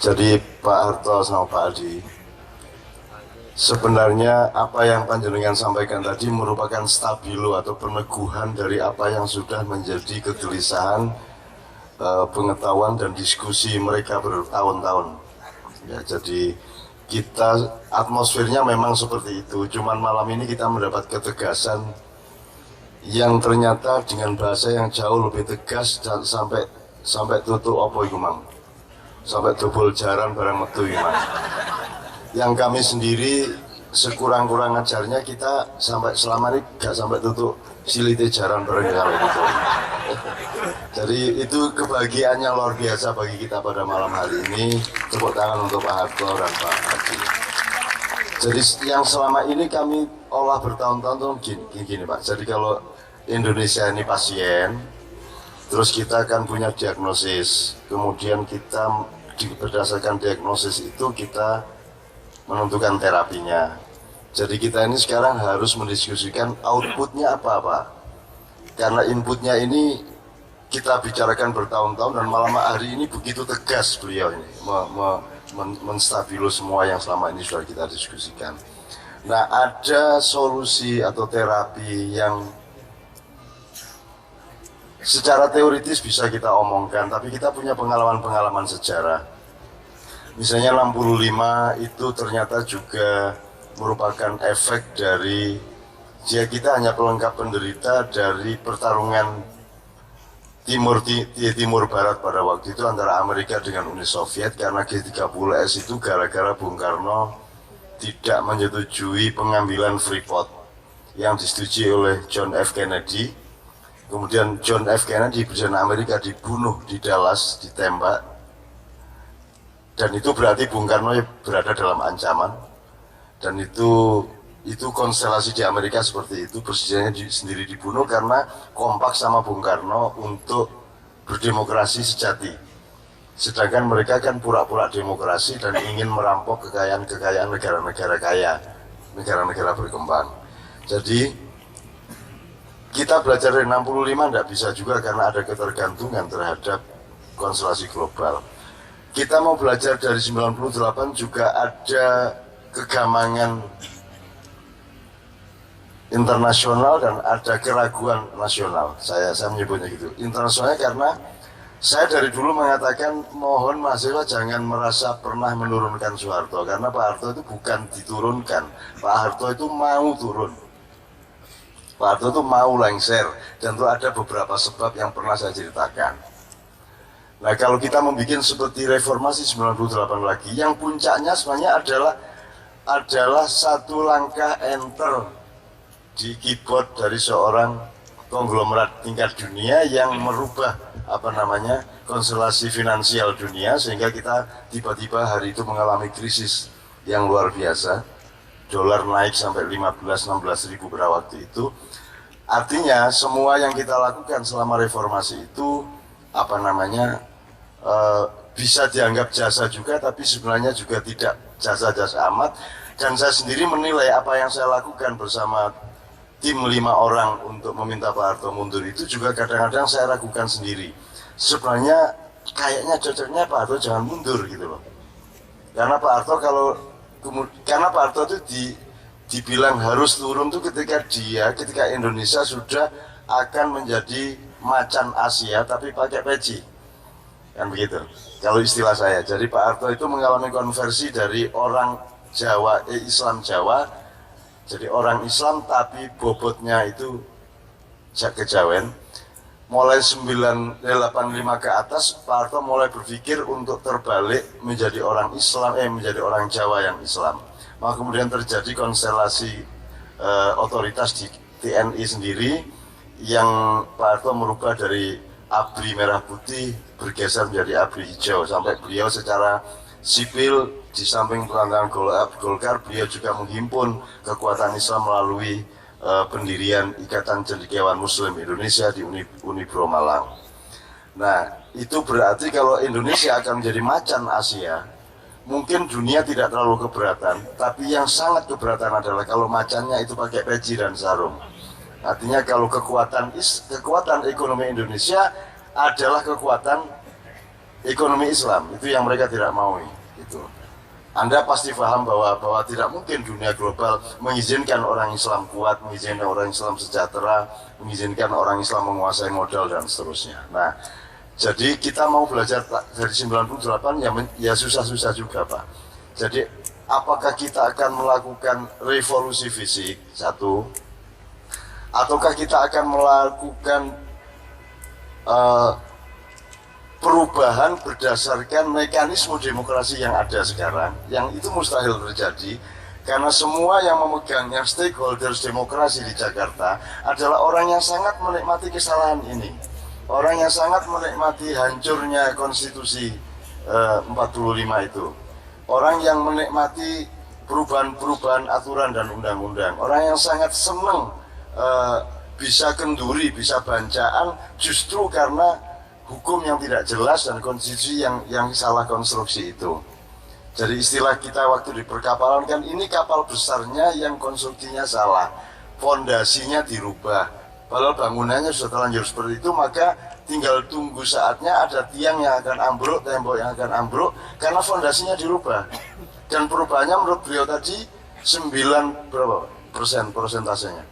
Jadi Pak Harto sama Pak Adi, sebenarnya apa yang panjenengan sampaikan tadi merupakan stabilo atau peneguhan dari apa yang sudah menjadi kegelisahan, pengetahuan dan diskusi mereka bertahun-tahun. Ya, jadi kita atmosfernya memang seperti itu. Cuman malam ini kita mendapat ketegasan yang ternyata dengan bahasa yang jauh lebih tegas dan sampai tutup opo iku mang. Sampai double jaran barang metu iman. Yang kami sendiri sekurang-kurang ajarnya kita sampai selama ini gak sampai tutup silite jaran bareng kalau gitu. Jadi itu kebahagiaannya luar biasa bagi kita pada malam hari ini. Tepuk tangan untuk Pak Harto dan Pak Adi. Jadi yang selama ini kami olah bertahun-tahun tuh gini Pak. Jadi kalau Indonesia ini pasien, terus kita akan punya diagnosis, kemudian kita berdasarkan diagnosis itu kita menentukan terapinya. Jadi kita ini sekarang harus mendiskusikan outputnya apa Pak. Karena inputnya ini kita bicarakan bertahun-tahun dan malam hari ini begitu tegas beliau ini menstabilo semua yang selama ini sudah kita diskusikan. Nah, ada solusi atau terapi yang secara teoritis bisa kita omongkan, tapi kita punya pengalaman-pengalaman sejarah. Misalnya 65 itu ternyata juga merupakan efek dari kita hanya pelengkap penderita dari pertarungan timur barat pada waktu itu antara Amerika dengan Uni Soviet, karena G30S itu gara-gara Bung Karno tidak menyetujui pengambilan Freeport yang disetujui oleh John F. Kennedy. Kemudian John F. Kennedy presiden Amerika dibunuh di Dallas, ditembak, dan itu berarti Bung Karno berada dalam ancaman. Dan itu konstelasi di Amerika seperti itu, presidennya sendiri dibunuh karena kompak sama Bung Karno untuk berdemokrasi sejati. Sedangkan mereka kan pura-pura demokrasi dan ingin merampok kekayaan negara-negara kaya, negara-negara berkembang. Jadi kita belajar dari 65 tidak bisa juga karena ada ketergantungan terhadap konstelasi global. Kita mau belajar dari 98 juga ada kegamangan internasional dan ada keraguan nasional. Saya menyebutnya gitu. Internasionalnya karena saya dari dulu mengatakan mohon mahasiswa jangan merasa pernah menurunkan Soeharto, karena Pak Harto itu bukan diturunkan, Pak Harto itu mau turun. Pak Harto itu mau lengser, dan itu ada beberapa sebab yang pernah saya ceritakan. Nah, kalau kita membuat seperti reformasi 98 lagi, yang puncaknya sebenarnya adalah satu langkah enter di keyboard dari seorang konglomerat tingkat dunia yang merubah konstelasi finansial dunia, sehingga kita tiba-tiba hari itu mengalami krisis yang luar biasa. Dolar naik sampai 15-16 ribu pada waktu itu. Artinya semua yang kita lakukan selama reformasi itu bisa dianggap jasa juga, tapi sebenarnya juga tidak jasa-jasa amat. Dan saya sendiri menilai apa yang saya lakukan bersama tim 5 orang untuk meminta Pak Harto mundur itu juga kadang-kadang saya ragukan sendiri. Sebenarnya kayaknya cocoknya Pak Harto jangan mundur gitu loh. Karena Pak Harto itu dibilang harus turun tuh ketika Indonesia sudah akan menjadi macan Asia tapi pakai peci, kan begitu kalau istilah saya. Jadi Pak Harto itu mengalami konversi dari orang Islam Jawa, jadi orang Islam tapi bobotnya itu kejawen. Mulai 85 ke atas, Pak Harto mulai berpikir untuk terbalik menjadi orang Islam, menjadi orang Jawa yang Islam. Maka kemudian terjadi konstelasi otoritas di TNI sendiri, yang Pak Harto merubah dari ABRI merah putih bergeser menjadi ABRI hijau, sampai beliau secara sipil di samping perantaraan Golkar, beliau juga menghimpun kekuatan Islam melalui pendirian Ikatan Cendekiawan Muslim Indonesia di Unibro Malang. Nah, itu berarti kalau Indonesia akan menjadi macan Asia, mungkin dunia tidak terlalu keberatan, tapi yang sangat keberatan adalah kalau macannya itu pakai peci dan sarung. Artinya kalau kekuatan ekonomi Indonesia adalah kekuatan ekonomi Islam, itu yang mereka tidak mau. Gitu. Anda pasti paham bahwa tidak mungkin dunia global mengizinkan orang Islam kuat, mengizinkan orang Islam sejahtera, mengizinkan orang Islam menguasai modal dan seterusnya. Nah, jadi kita mau belajar dari 98 ya susah-susah juga, Pak. Jadi apakah kita akan melakukan revolusi fisik satu, ataukah kita akan melakukan perubahan berdasarkan mekanisme demokrasi yang ada sekarang, yang itu mustahil terjadi karena semua yang memegangnya stakeholders demokrasi di Jakarta adalah orang yang sangat menikmati kesalahan ini, orang yang sangat menikmati hancurnya konstitusi 45 itu, orang yang menikmati perubahan-perubahan aturan dan undang-undang, orang yang sangat senang bisa kenduri, bisa bancaan justru karena hukum yang tidak jelas dan konstitusi yang salah konstruksi itu. Jadi istilah kita waktu di perkapalan kan, ini kapal besarnya yang konstruksinya salah, fondasinya dirubah. Padahal bangunannya sudah terlanjur seperti itu, maka tinggal tunggu saatnya ada tiang yang akan ambruk, tembok yang akan ambruk, karena fondasinya dirubah. Dan perubahannya menurut beliau tadi 9 berapa persentasenya.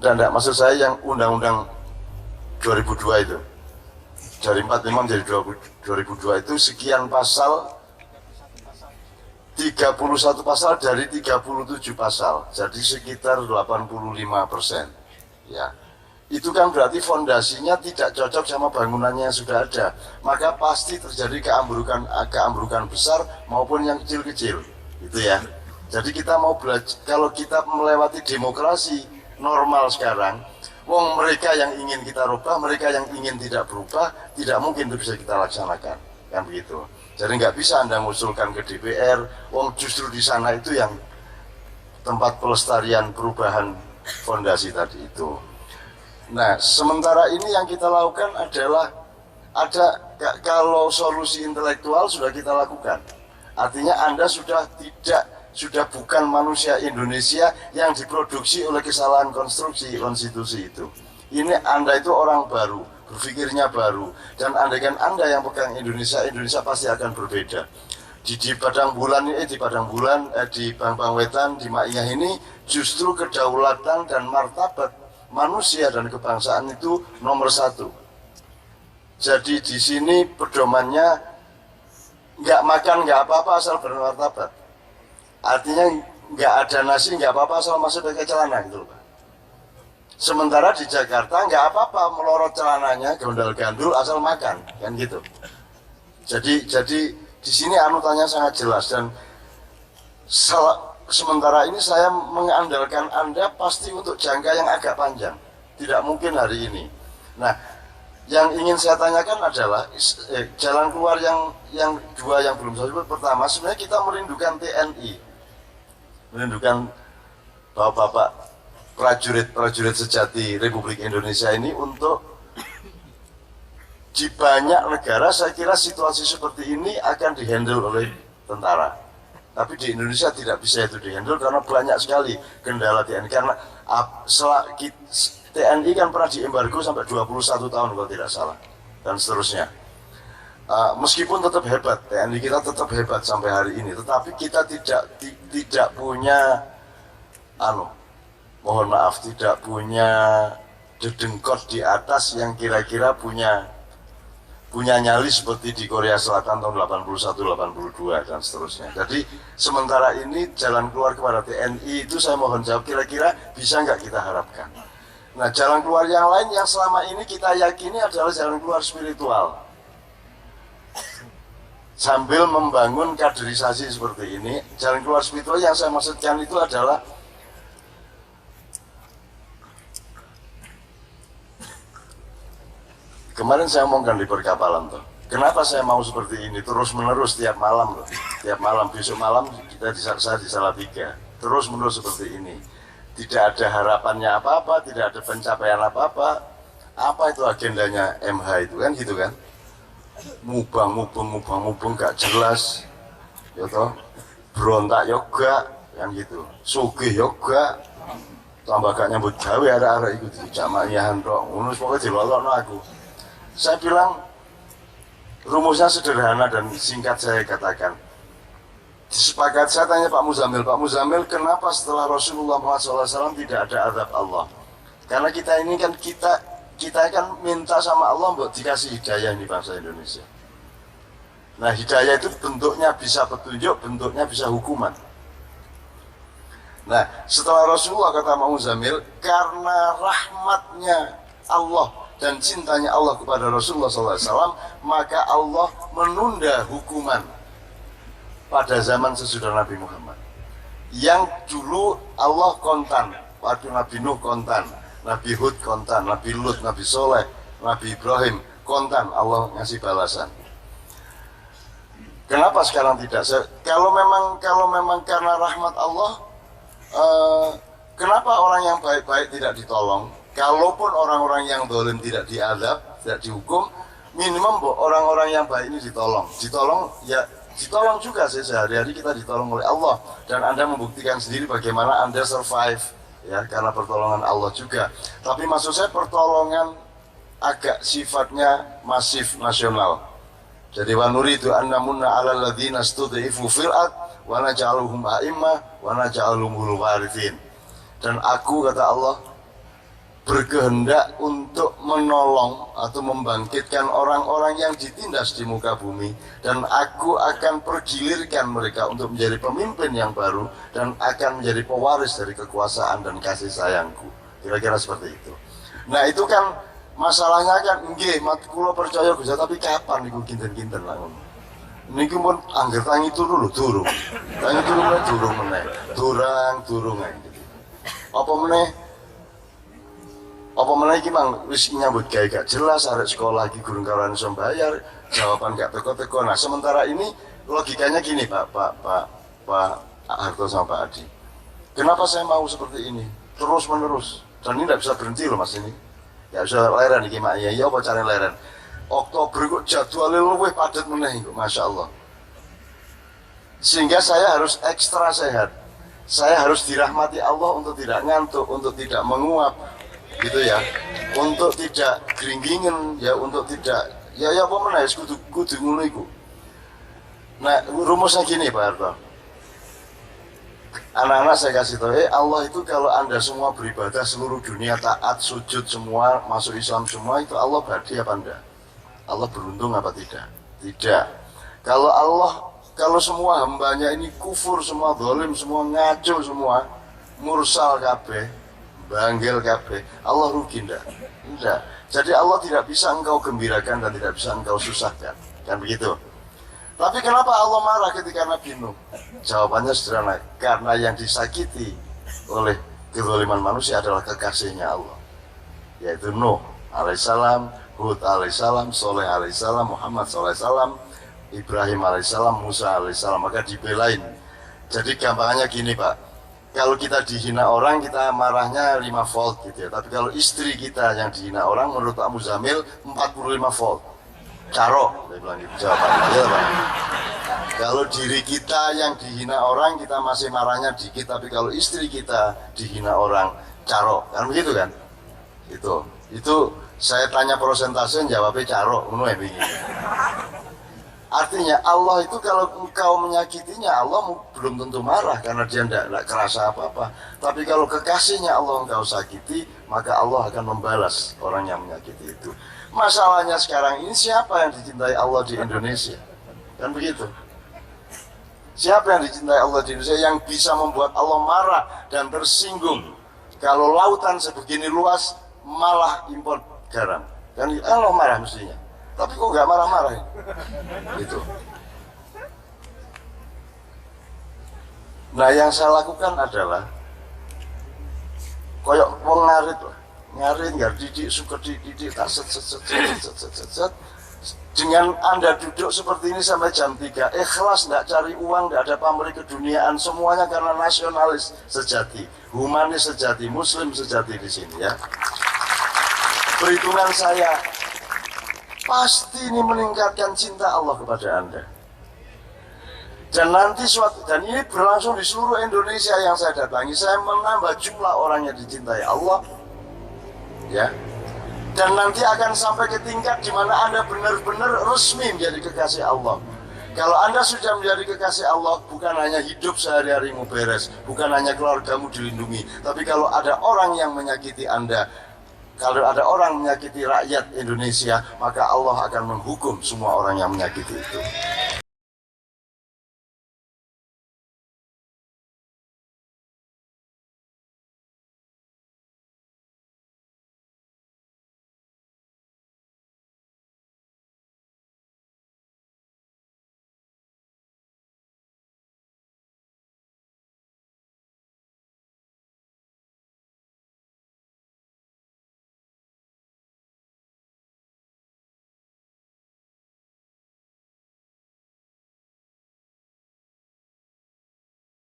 Dan tidak, maksud saya yang undang-undang 2002 itu, dari 45 menjadi 2002 itu sekian pasal, 31 pasal dari 37 pasal, jadi sekitar 85%. Ya, itu kan berarti fondasinya tidak cocok sama bangunannya yang sudah ada, maka pasti terjadi keambrukan besar maupun yang kecil-kecil, gitu ya. Jadi kita mau belajar, kalau kita melewati demokrasi normal sekarang, wong mereka yang ingin kita rubah, mereka yang ingin tidak berubah, tidak mungkin itu bisa kita laksanakan, kan begitu. Jadi nggak bisa Anda ngusulkan ke DPR, wong justru di sana itu yang tempat pelestarian perubahan fondasi tadi itu. Nah, sementara ini yang kita lakukan adalah kalau solusi intelektual sudah kita lakukan, artinya Anda sudah bukan manusia Indonesia yang diproduksi oleh kesalahan konstruksi konstitusi itu. Ini Anda itu orang baru, berpikirnya baru, dan andaikan Anda yang pegang Indonesia, Indonesia pasti akan berbeda. Di Padang Bulan ini, di Bang Wetan, di Maiyah ini, justru kedaulatan dan martabat manusia dan kebangsaan itu nomor 1. Jadi di sini pedomannya nggak makan nggak apa-apa asal bermartabat. Artinya nggak ada nasi nggak apa-apa asal masih pakai celana gitu, Pak. Sementara di Jakarta nggak apa-apa melorot celananya gondal-gandul asal makan, kan gitu. Jadi di sini anutannya sangat jelas, dan sementara ini saya mengandalkan Anda pasti untuk jangka yang agak panjang, tidak mungkin hari ini. Nah, yang ingin saya tanyakan adalah jalan keluar yang dua yang belum saya sebut. Pertama, sebenarnya kita merindukan TNI, merindukan bapak-bapak prajurit sejati Republik Indonesia ini untuk di banyak negara. Saya kira situasi seperti ini akan dihandle oleh tentara, tapi di Indonesia tidak bisa itu dihandle karena banyak sekali kendala TNI. Karena TNI kan pernah diembargo sampai 21 tahun kalau tidak salah, dan seterusnya. Meskipun tetap hebat, TNI kita tetap hebat sampai hari ini, tetapi kita tidak punya mohon maaf, tidak punya dedengkot di atas yang kira-kira punya nyali seperti di Korea Selatan tahun 81, 82 dan seterusnya. Jadi sementara ini jalan keluar kepada TNI itu saya mohon jawab, kira-kira bisa nggak kita harapkan. Nah, jalan keluar yang lain yang selama ini kita yakini adalah jalan keluar spiritual. Sambil membangun kaderisasi seperti ini, jalan keluar spiritual yang saya maksudkan itu adalah kemarin saya omongkan di perkapalan tuh. Kenapa saya mau seperti ini terus menerus tiap malam loh. Tiap malam, besok malam saya di Salatiga. Terus menerus seperti ini. Tidak ada harapannya apa-apa, tidak ada pencapaian apa-apa. Apa itu agendanya MH itu kan gitu kan? Mubang gak jelas. Ya toh, berontak yoga kan gitu. Sugih yoga. Tambah gak nyambut gawe arek-arek iku dijak mayahan tok. Ngono pokoke dilolokno aku. Saya bilang rumusnya sederhana dan singkat saya katakan. Sepakat, saya tanya Pak Muzamil, kenapa setelah Rasulullah Muhammad SAW tidak ada azab Allah? Karena kita ini kan kita kan minta sama Allah buat dikasih hidayah di bangsa Indonesia. Nah, hidayah itu bentuknya bisa petunjuk, bentuknya bisa hukuman. Nah, setelah Rasulullah kata Pak Muzamil, karena rahmatnya Allah dan cintanya Allah kepada Rasulullah SAW, maka Allah menunda hukuman pada zaman sesudah Nabi Muhammad. Yang dulu Allah kontan, waktu Nabi Nuh kontan, Nabi Hud kontan, Nabi Lut, Nabi Soleh, Nabi Ibrahim kontan, Allah ngasih balasan. Kenapa sekarang tidak? Kalau memang karena rahmat Allah, kenapa orang yang baik-baik tidak ditolong? Kalaupun orang-orang yang zalim tidak diadab, tidak dihukum, minimum orang-orang yang baik ini ditolong. Ditolong juga sih, sehari-hari kita ditolong oleh Allah. Dan Anda membuktikan sendiri bagaimana Anda survive, ya, karena pertolongan Allah juga. Tapi maksud saya pertolongan agak sifatnya masif nasional. Jadi wa nuridu an namunna 'alal ladzina stud'ifu fil ard wa naj'aluhum a'immah wa naj'aluhumul warithin. Dan aku, kata Allah, berkehendak untuk menolong atau membangkitkan orang-orang yang ditindas di muka bumi, dan aku akan pergilirkan mereka untuk menjadi pemimpin yang baru dan akan menjadi pewaris dari kekuasaan dan kasih sayangku. Kira-kira seperti itu. Nah, itu kan masalahnya kan nggih, kula percaya bisa, tapi kapan niku kinten-kinten lah ngono. Niku pun angger tangi turu lho, durung. Tangi turu durung meneh. Durung gitu. Apa meneh iki mang wis nyambut gawe gak jelas, arek sekolah iki gurung karuan iso bayar, jawaban gak teko-teko. Nah, sementara ini logikanya gini, Pak Harto sama Pak Adi. Kenapa saya mau seperti ini? Terus menerus. Dan ini tidak bisa berhenti loh Mas ini. Ya bisa leren iki mak ya apa cara leren. Oktober kok jadwalnya luwih padat meneh kok, Masya Allah. Sehingga saya harus ekstra sehat. Saya harus dirahmati Allah untuk tidak ngantuk, untuk tidak menguap, gitu ya. Untuk tidak geringgingen, ya, untuk tidak ya apa meneh kudu ngono iku. Nah, rumusnya gini Pak Harto. Anak-anak saya kasih tahu, Allah itu kalau Anda semua beribadah, seluruh dunia taat, sujud semua, masuk Islam semua, itu Allah badi apa enggak? Allah beruntung apa tidak? Tidak. Kalau semua hambanya ini kufur semua, zalim semua, ngaco semua, mursal kabeh, banggel kabeh, Allah rugi enggak? Enggak. Jadi Allah tidak bisa engkau gembirakan dan tidak bisa engkau susahkan. Kan begitu? Tapi kenapa Allah marah ketika Nabi Nuh? Jawabannya sederhana, karena yang disakiti oleh kezaliman manusia adalah kekasihnya Allah, yaitu Nuh alaihissalam, Hud alaihissalam, Soleh alaihissalam, Muhammad alaihissalam, Ibrahim alaihissalam, Musa alaihissalam. Maka dibelain. Jadi gampangannya gini Pak, kalau kita dihina orang kita marahnya 5 volt gitu ya. Tapi kalau istri kita yang dihina orang, menurut Pak Muzamil 45 volt. Carok, saya bilang gitu jawabannya, ya Pak. Kalau diri kita yang dihina orang, kita masih marahnya dikit, tapi kalau istri kita dihina orang, carok, kan begitu kan? Itu saya tanya persentase, jawabnya carok, ngono ya begini. Artinya Allah itu kalau engkau menyakitinya, Allah belum tentu marah karena dia tidak kerasa apa-apa. Tapi kalau kekasihnya Allah engkau sakiti, maka Allah akan membalas orang yang menyakiti itu. Masalahnya sekarang ini siapa yang dicintai Allah di Indonesia? Kan begitu. Siapa yang dicintai Allah di Indonesia yang bisa membuat Allah marah dan tersinggung? Kalau lautan sebegini luas malah impor garam. Kan Allah marah mestinya. Tapi kok nggak marah-marah? Gitu. Nah, yang saya lakukan adalah koyok wong ngarit lah. Ngarit, nggak didik, suka didik, set. Dengan Anda duduk seperti ini sampai jam 3, ikhlas, nggak cari uang, nggak ada pamrih keduniaan, semuanya karena nasionalis sejati, humanis sejati, muslim sejati di sini ya. Perhitungan saya, pasti ini meningkatkan cinta Allah kepada Anda. Dan nanti dan ini berlangsung di seluruh Indonesia yang saya datangi, saya menambah jumlah orang yang dicintai Allah. Ya, Dan nanti akan sampai ke tingkat di mana Anda benar-benar resmi menjadi kekasih Allah. Kalau Anda sudah menjadi kekasih Allah, bukan hanya hidup sehari-harimu beres, bukan hanya keluargamu dilindungi, tapi kalau ada orang yang menyakiti Anda, kalau ada orang menyakiti rakyat Indonesia, maka Allah akan menghukum semua orang yang menyakiti itu.